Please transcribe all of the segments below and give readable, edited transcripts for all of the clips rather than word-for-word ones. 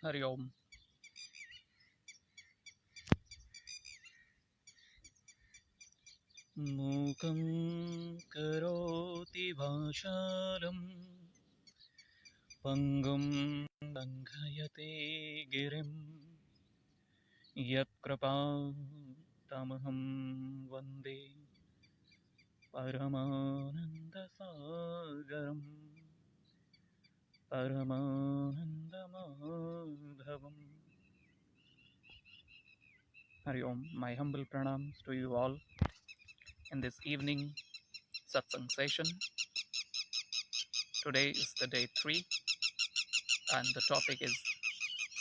Hari Om. Mukam karoti vashalam pangum langhayate girim yat tamaham vande paramananda sagaram paramananda madhavam. Hari Om. My humble pranams to you all in this evening satsang session. Today is the day 3 and the topic is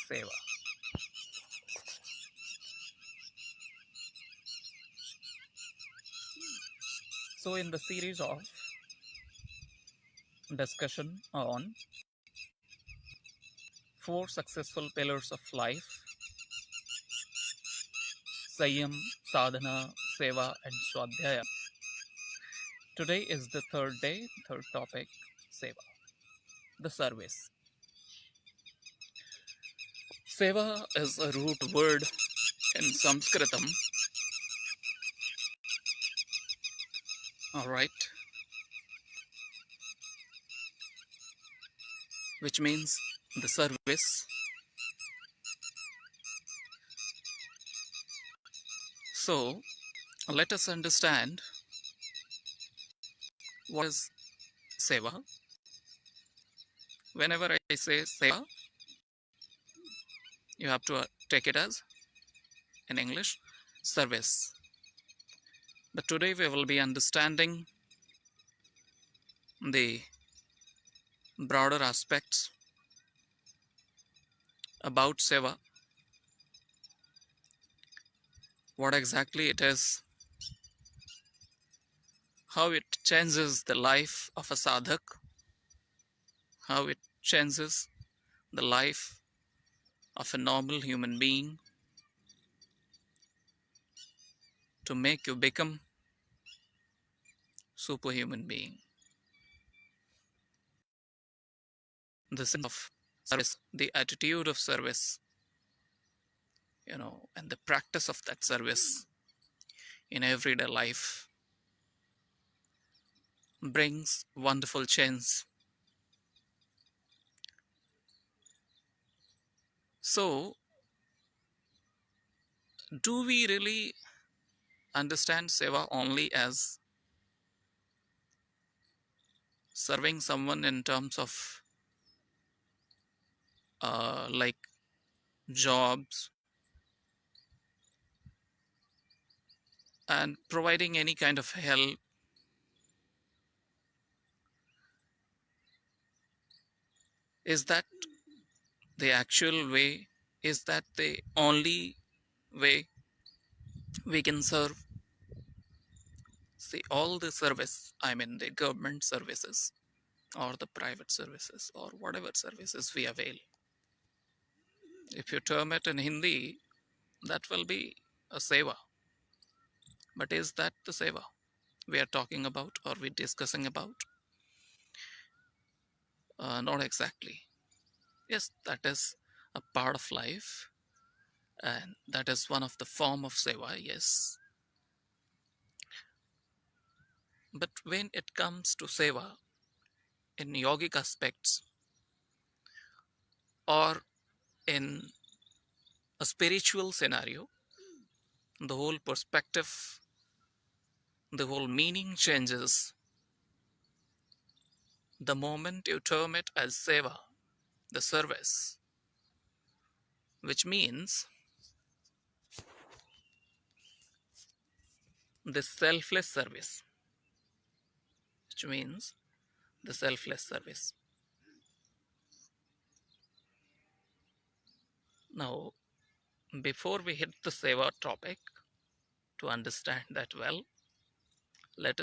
Seva. So, in the series of discussion on 4 successful pillars of life: Sayam, Sadhana, Seva, and Swadhyaya. Today is the third day, third topic, Seva, the service. Seva is a root word in Sanskritam. Alright, which means the service. So, let us understand what is Seva. Whenever I say Seva, you have to take it as, in English, service. But today we will be understanding the broader aspects about Seva, what exactly it is, how it changes the life of a sadhak, how it changes the life of a normal human being to make you become superhuman being. The sense of service, the attitude of service, and the practice of that service in everyday life brings wonderful change. So, do we really understand Seva only as serving someone in terms of like jobs and providing any kind of help? Is that the actual way? Is that the only way we can serve? See, all the service, I mean the government services or the private services or whatever services we avail, if you term it in Hindi, that will be a seva. But is that the seva we are talking about or we discussing about? Not exactly. Yes, that is a part of life, and that is one of the form of seva, yes. But when it comes to seva in yogic aspects or in a spiritual scenario, the whole perspective, the whole meaning changes the moment you term it as seva, the service, which means the selfless service, which means the selfless service. Now, before we hit the seva topic, to understand that well, let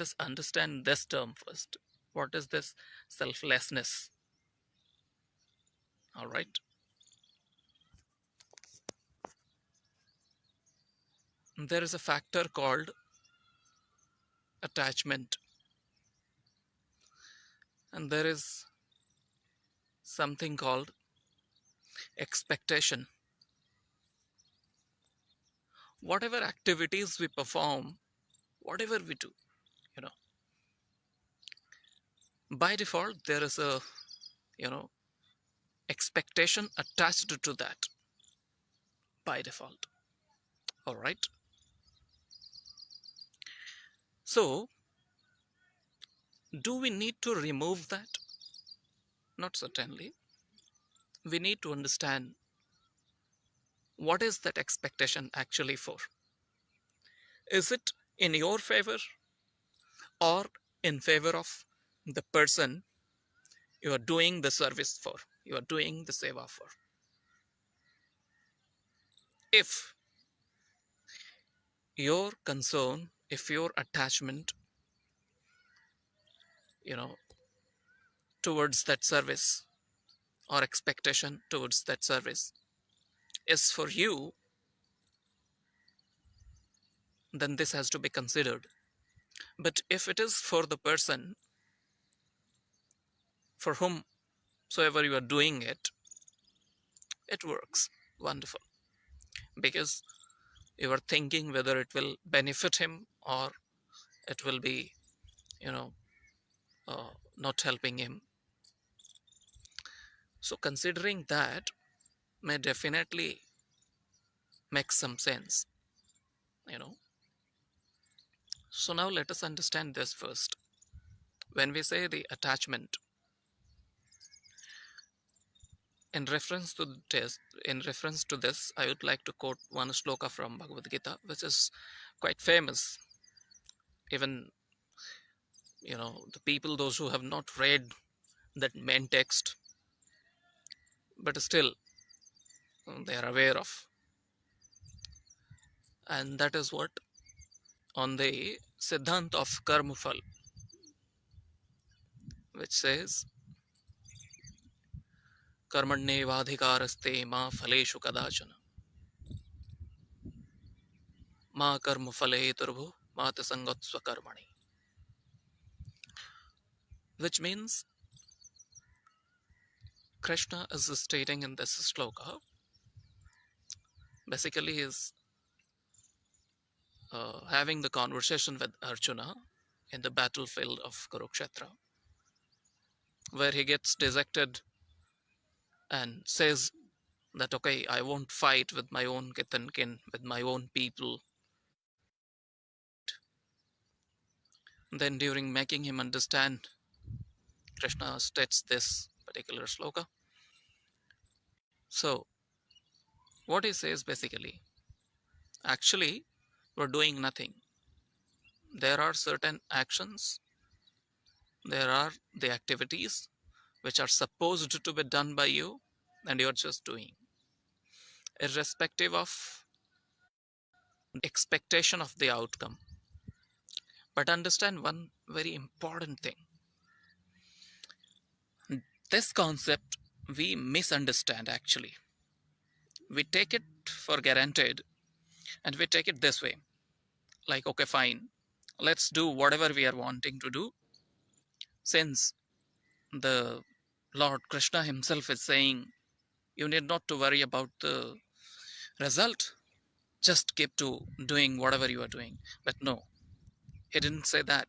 us understand this term first. What is this selflessness? All right. There is a factor called attachment, and there is something called expectation. Whatever activities we perform, whatever we do, you know, by default there is a, you know, expectation attached to that by default. All right. So, do we need to remove that? Not certainly. We need to understand what is that expectation actually for. Is it in your favor or in favor of the person you are doing the service for, you are doing the seva for? If your concern, if your attachment, you know, towards that service or expectation towards that service is for you, then this has to be considered. But if it is for the person for whomsoever you are doing it, it works wonderful, because you are thinking whether it will benefit him or it will be, you know, not helping him. So considering that may definitely make some sense, you know. So now let us understand this first. When we say the attachment, in reference to this, I would like to quote one shloka from Bhagavad Gita, which is quite famous. Even, you know, the people, those who have not read that main text, but still they are aware of. And that is what? On the Siddhant of Karmafal, which says, Karmanyevadhikaraste ma phaleshu kadachana, ma karma phale turbu mata sangatsva karmani. Which means Krishna is stating in this shloka, basically is having the conversation with Arjuna in the battlefield of Kurukshetra, where he gets dejected and says that, okay, I won't fight with my own kith and kin, with my own people. Then during making him understand, Krishna states this particular sloka. So what he says basically, actually we're doing nothing. There are certain actions, there are the activities which are supposed to be done by you, and you're just doing, irrespective of expectation of the outcome. But understand one very important thing. This concept we misunderstand actually. We take it for granted and we take it this way, like, okay, fine, let's do whatever we are wanting to do, since the Lord Krishna himself is saying you need not to worry about the result, just keep to doing whatever you are doing. But no, he didn't say that.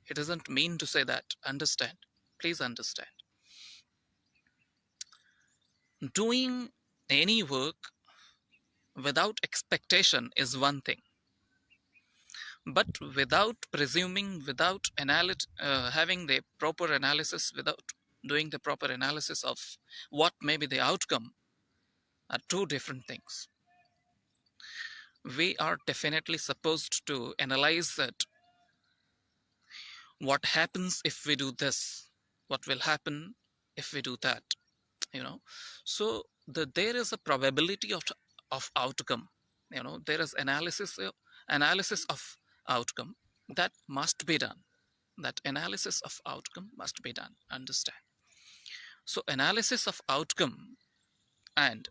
He doesn't mean to say that. Understand, please understand. Doing any work without expectation is one thing, but without presuming, without having the proper analysis, without doing the proper analysis of what may be the outcome, are two different things. We are definitely supposed to analyze that what happens if we do this, what will happen if we do that, you know. So there is a probability of outcome, you know, there is analysis of outcome that must be done. That analysis of outcome must be done, understand. So analysis of outcome and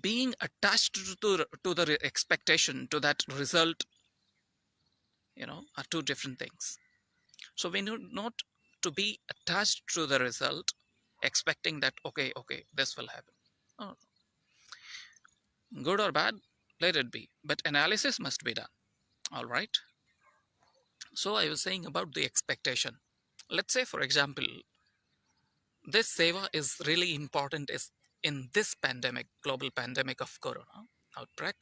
being attached to the expectation, to that result, you know, are two different things. So we need not to be attached to the result, expecting that okay, this will happen. Oh, good or bad, let it be, but analysis must be done. All right. So I was saying about the expectation. Let's say, for example, this seva is really important is in this pandemic, global pandemic of corona outbreak.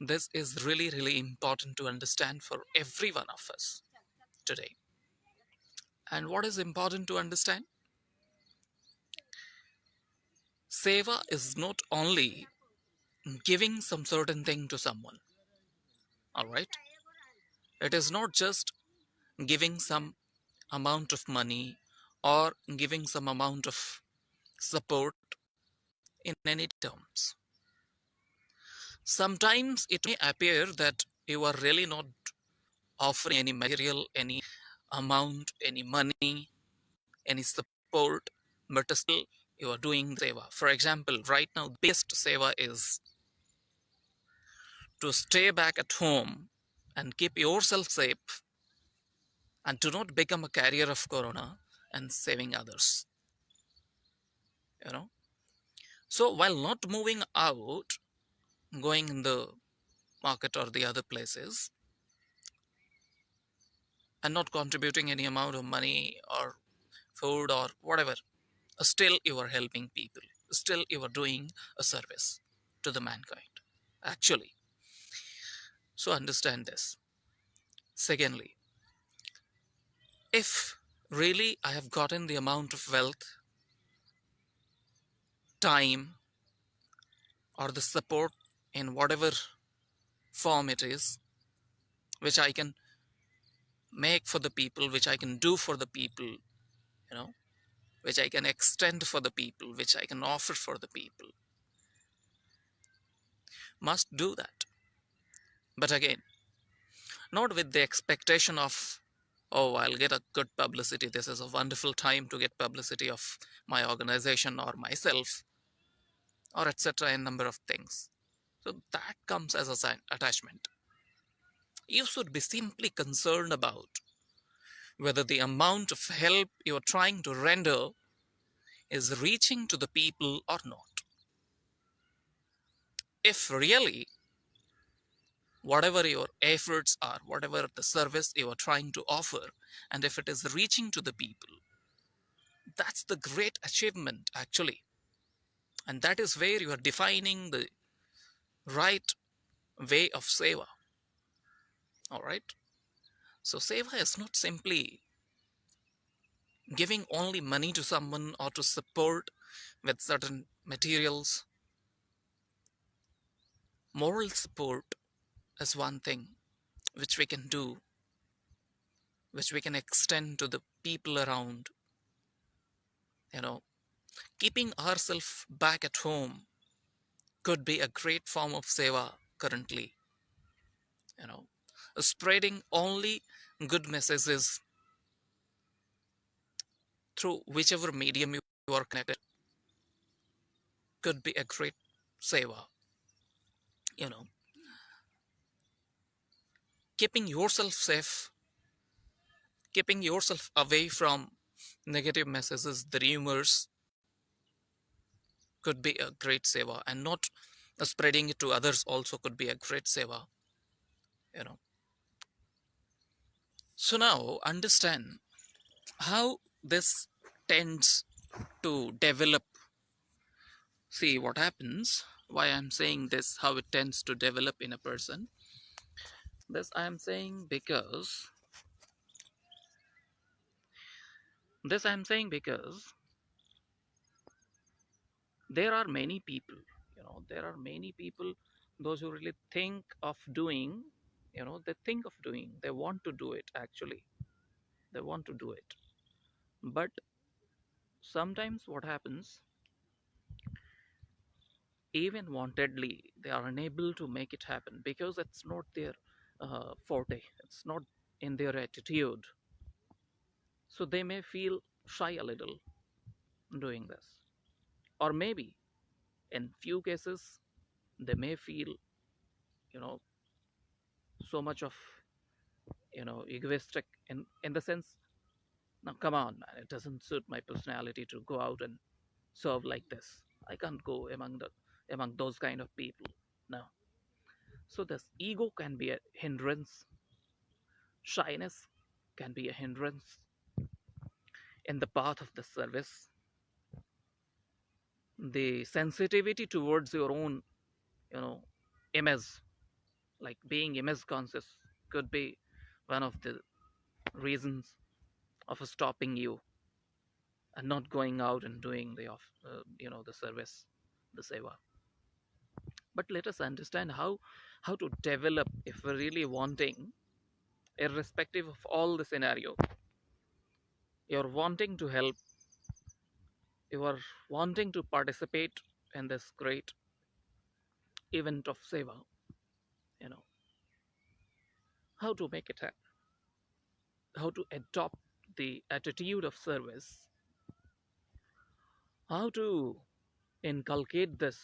This is really important to understand for every one of us today. And what is important to understand? Seva is not only giving some certain thing to someone, all right? It is not just giving some amount of money or giving some amount of support in any terms. Sometimes it may appear that you are really not offering any material, any amount, any money, any support, but still you are doing seva. For example, right now, the biggest seva is to stay back at home and keep yourself safe and to not become a carrier of corona and saving others. You know, so while not moving out, going in the market or the other places, and not contributing any amount of money or food or whatever, still you are helping people, still you are doing a service to the mankind actually. So understand this. Secondly, if really I have gotten the amount of wealth, time, or the support in whatever form it is, which I can make for the people, which I can do for the people, which I can extend for the people, which I can offer for the people, must do that. But again, not with the expectation of, oh, I'll get a good publicity. This is a wonderful time to get publicity of my organization or myself, or etc. A number of things. So that comes as a sign attachment. You should be simply concerned about whether the amount of help you're trying to render is reaching to the people or not. If really whatever your efforts are, whatever the service you are trying to offer, and if it is reaching to the people, that's the great achievement actually. And that is where you are defining the right way of seva. All right. So seva is not simply giving only money to someone or to support with certain materials. Moral support is one thing which we can do, which we can extend to the people around. You know, keeping ourselves back at home could be a great form of seva currently. You know, spreading only good messages through whichever medium you are connected could be a great seva. You know, keeping yourself safe, keeping yourself away from negative messages, the rumors, could be a great seva, and not spreading it to others also could be a great seva. You know, so now understand how this tends to develop. See what happens, why I'm saying this, how it tends to develop in a person. This I'm saying because this I'm saying because there are many people, there are many people, those who really think of doing, they think of doing, they want to do it actually, they want to do it, but sometimes what happens, even wantedly they are unable to make it happen because it's not their forte, it's not in their attitude, so they may feel shy a little doing this, or maybe in few cases they may feel, you know so much of, egoistic in the sense, Now, come on, man. It doesn't suit my personality to go out and serve like this. I can't go among those kind of people. No. So this ego can be a hindrance. Shyness can be a hindrance in the path of the service. The sensitivity towards your own, you know, image, like being image conscious, could be one of the reasons of stopping you and not going out and doing the service, the seva. But let us understand how to develop if we're really wanting, irrespective of all the scenario. You're wanting to help, you are wanting to participate in this great event of seva, you know, how to make it happen, how to adopt the attitude of service, how to inculcate this,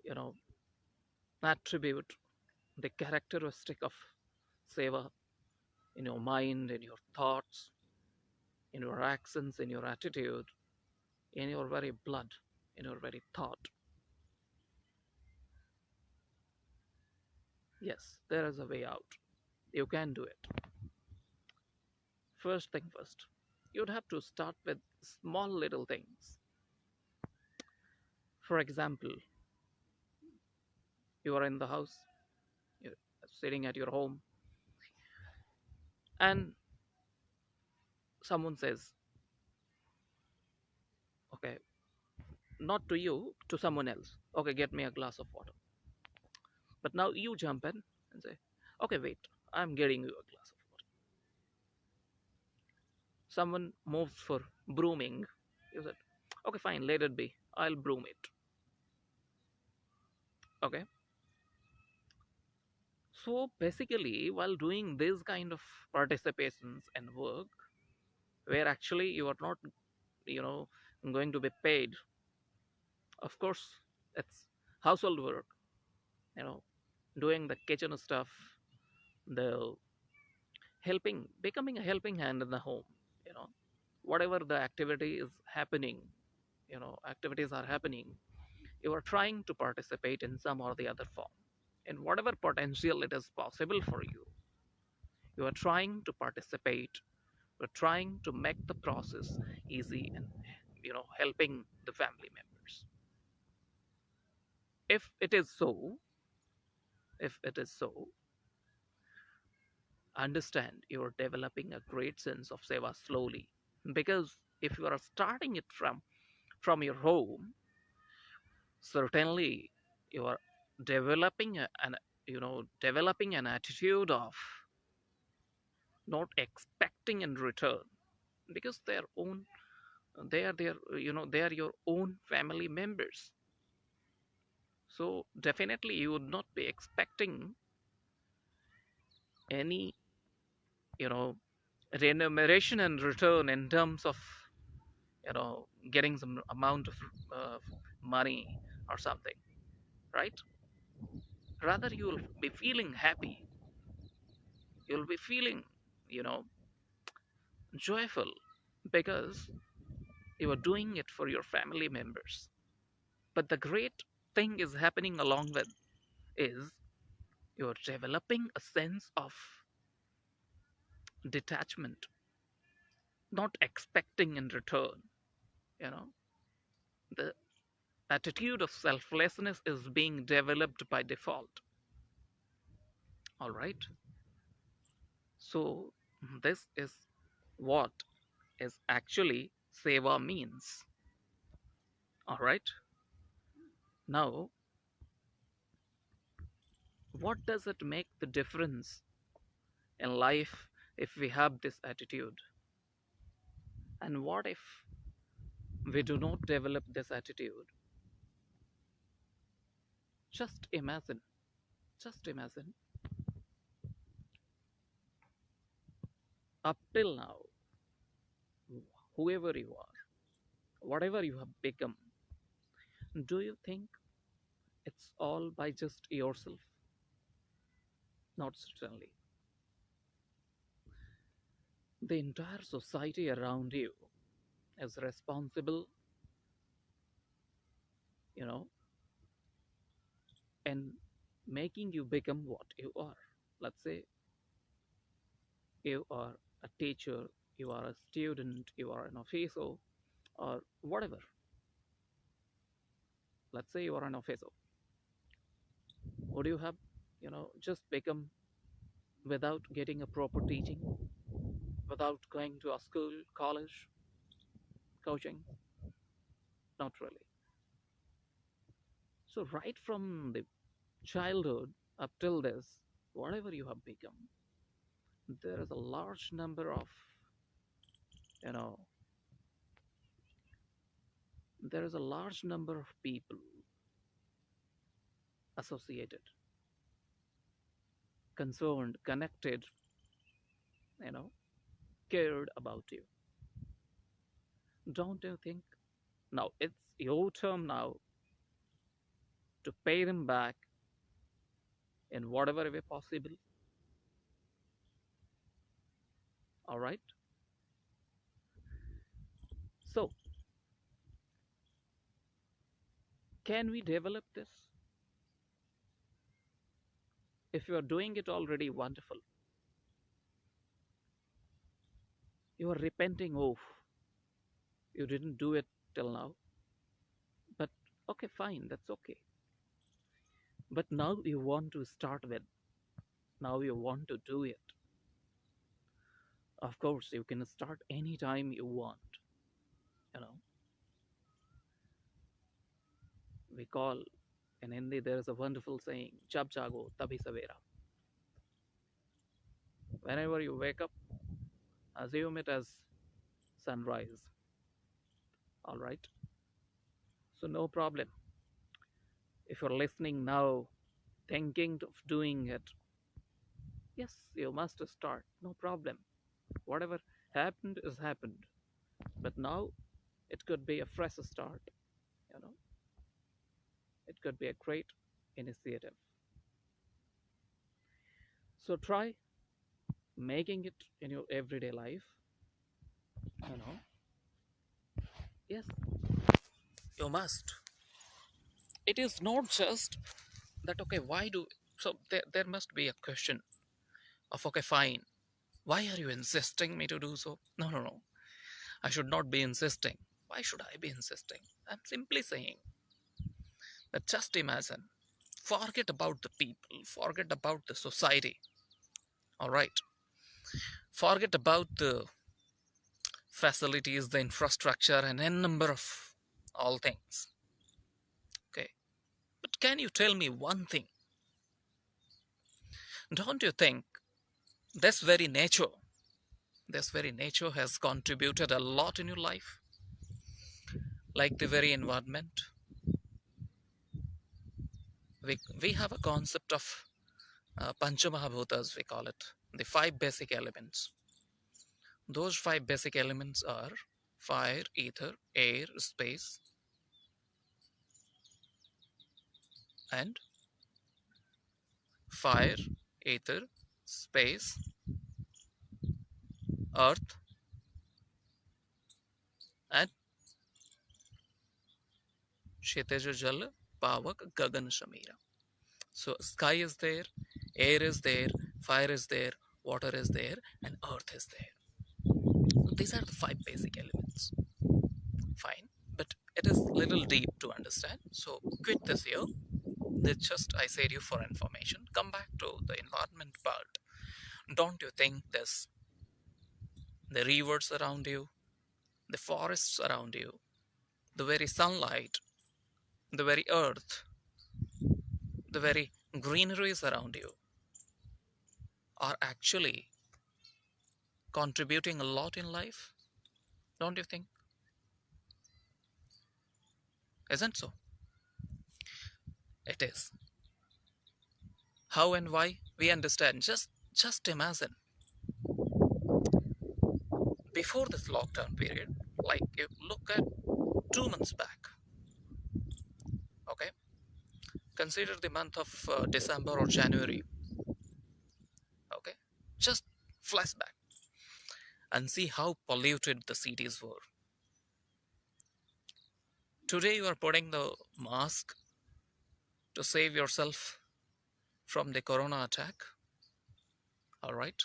you know, attribute, the characteristic of seva in your mind, in your thoughts, in your actions, in your attitude, in your very blood, in your very thought. Yes, there is a way out. You can do it. First thing first, you'd have to start with small little things. For example, you are in the house, you're sitting at your home, and someone says, okay, not to you, to someone else, okay, get me a glass of water. But now you jump in and say, okay, wait, I'm getting you a glass of water. Someone moves for brooming. You said, okay, fine, let it be. I'll broom it. Okay. So basically, while doing this kind of participations and work, where actually you are not, you know, going to be paid, of course, it's household work, you know, doing the kitchen stuff, the helping, becoming a helping hand in the home, you know, whatever the activity is happening, activities are happening, you are trying to participate in some or the other form. In whatever potential it is possible for you, you are trying to participate, you're trying to make the process easy and, helping the family members. If it is so, if it is so, understand you're developing a great sense of seva slowly. Because if you are starting it from your home, certainly you are developing developing an attitude of not expecting in return, because they are your own family members. So definitely you would not be expecting any, you know remuneration in return in terms of, getting some amount of money or something, right? Rather, you'll be feeling happy, you'll be feeling, you know joyful, because you are doing it for your family members. But the great thing is happening along with is you're developing a sense of detachment, not expecting in return. You know, the attitude of selflessness is being developed by default. All right. So this is what is actually seva means. All right. Now, what does it make the difference in life if we have this attitude? And what if we do not develop this attitude? Just imagine, just imagine, up till now, whoever you are, whatever you have become, do you think it's all by just yourself? Not certainly. the entire society around you is responsible, you know, in making you become what you are. Let's say you are a teacher, you are a student, you are an officer, or whatever. Let's say you are an officer. Would you have, just become without getting a proper teaching, without going to a school, college, coaching? Not really. So, right from the childhood up till this, whatever you have become, there is a large number of, you know, there is a large number of people associated, concerned, connected, you know, cared about you. Don't you think? Now it's your turn now to pay them back in whatever way possible. All right. So, can we develop this? If you are doing it already, wonderful. You are repenting. Oh, you didn't do it till now. But okay, fine, that's okay. But now you want to start with, now you want to do it. Of course, you can start anytime you want. You know, we call in Hindi, there is a wonderful saying, Jab jago, tabhi savera. Whenever you wake up, assume it as sunrise. All right. So, no problem. If you're listening now, thinking of doing it, yes, you must start. No problem. Whatever happened is happened. But now it could be a fresh start. You know, it could be a great initiative. So try making it in your everyday life. You know, yes, you must. It is not just that, okay, why do so there must be a question of, okay, fine, why are you insisting me to do so? No, no, no. I should not be insisting. Why should I be insisting? I'm simply saying that just imagine, forget about the people, forget about the society, all right? Forget about the facilities, the infrastructure, and n number of all things, okay? But can you tell me one thing? Don't you think this very nature, this very nature has contributed a lot in your life? Like the very environment, we have a concept of Panchamahabhutas, we call it, the five basic elements. Those five basic elements are fire, ether, air, space, and fire, ether, space, earth, and Ksheteja Jal, Pavak, Gagan Shamira. So sky is there, air is there, fire is there, water is there, and earth is there. So these are the five basic elements. Fine, but it is little deep to understand. So quit this here. That's just I said you for information. Come back to the environment part. Don't you think this, the rivers around you, the forests around you, the very sunlight, the very earth, the very greeneries around you are actually contributing a lot in life? Don't you think? Isn't so? It is. How and why? We understand. Just imagine, before this lockdown period, like you look at 2 months back, okay? Consider the month of December or January, okay? Just flashback. and see how polluted the cities were. Today you are putting the mask to save yourself from the corona attack, all right?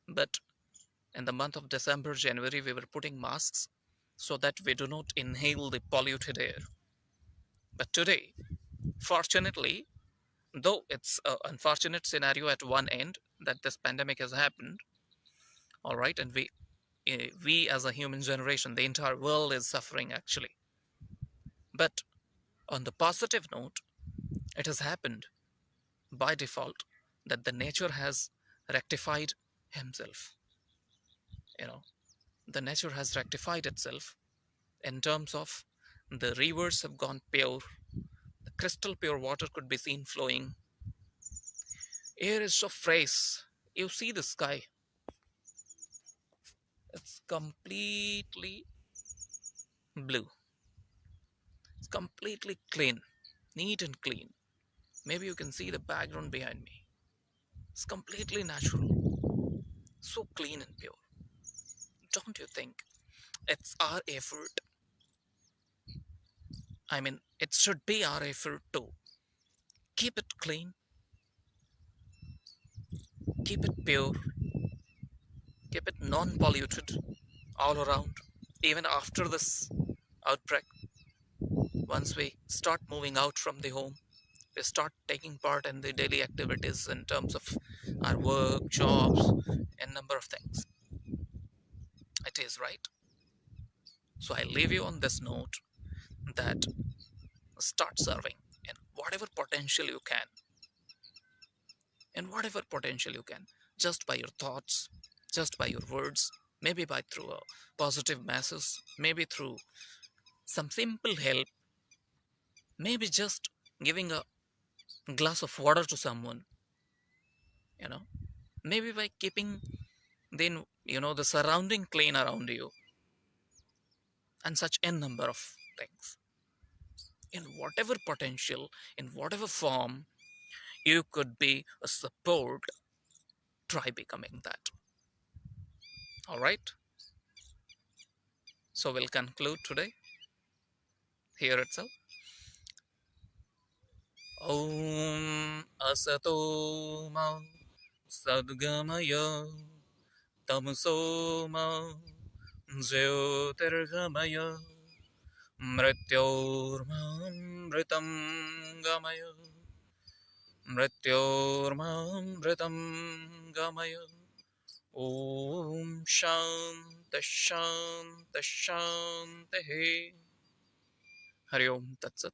But in the month of December, January, we were putting masks so that we do not inhale the polluted air. But today, fortunately, though it's an unfortunate scenario at one end that this pandemic has happened, all right, and we as a human generation, the entire world is suffering actually. But on the positive note, it has happened by default that the nature has rectified himself. You know, the nature has rectified itself in terms of the rivers have gone pure, the crystal pure water could be seen flowing, air is so fresh. You see the sky, it's completely blue, it's completely clean, neat and clean. Maybe you can see the background behind me. It's completely natural, so clean and pure. Don't you think it's our effort? I mean, it should be our effort to keep it clean, keep it pure, keep it non polluted all around. Even after this outbreak, once we start moving out from the home, we start taking part in the daily activities in terms of our work, jobs, and number of things. It is right. So I leave you on this note that start serving in whatever potential you can, in whatever potential you can, just by your thoughts, just by your words, maybe by through a positive message, maybe through some simple help, maybe just giving a glass of water to someone, you know, maybe by keeping then the surrounding clean around you, and such a number of things. In whatever potential, in whatever form you could be a support, try becoming that. All right, so we'll conclude today here itself. Om asato ma sadgamaya tamso ma jyotirgamaya mrityormamritam gamaya mrityormamritam gamaya. Om Shanti Shanti Shanti. Hari Om Tat Sat.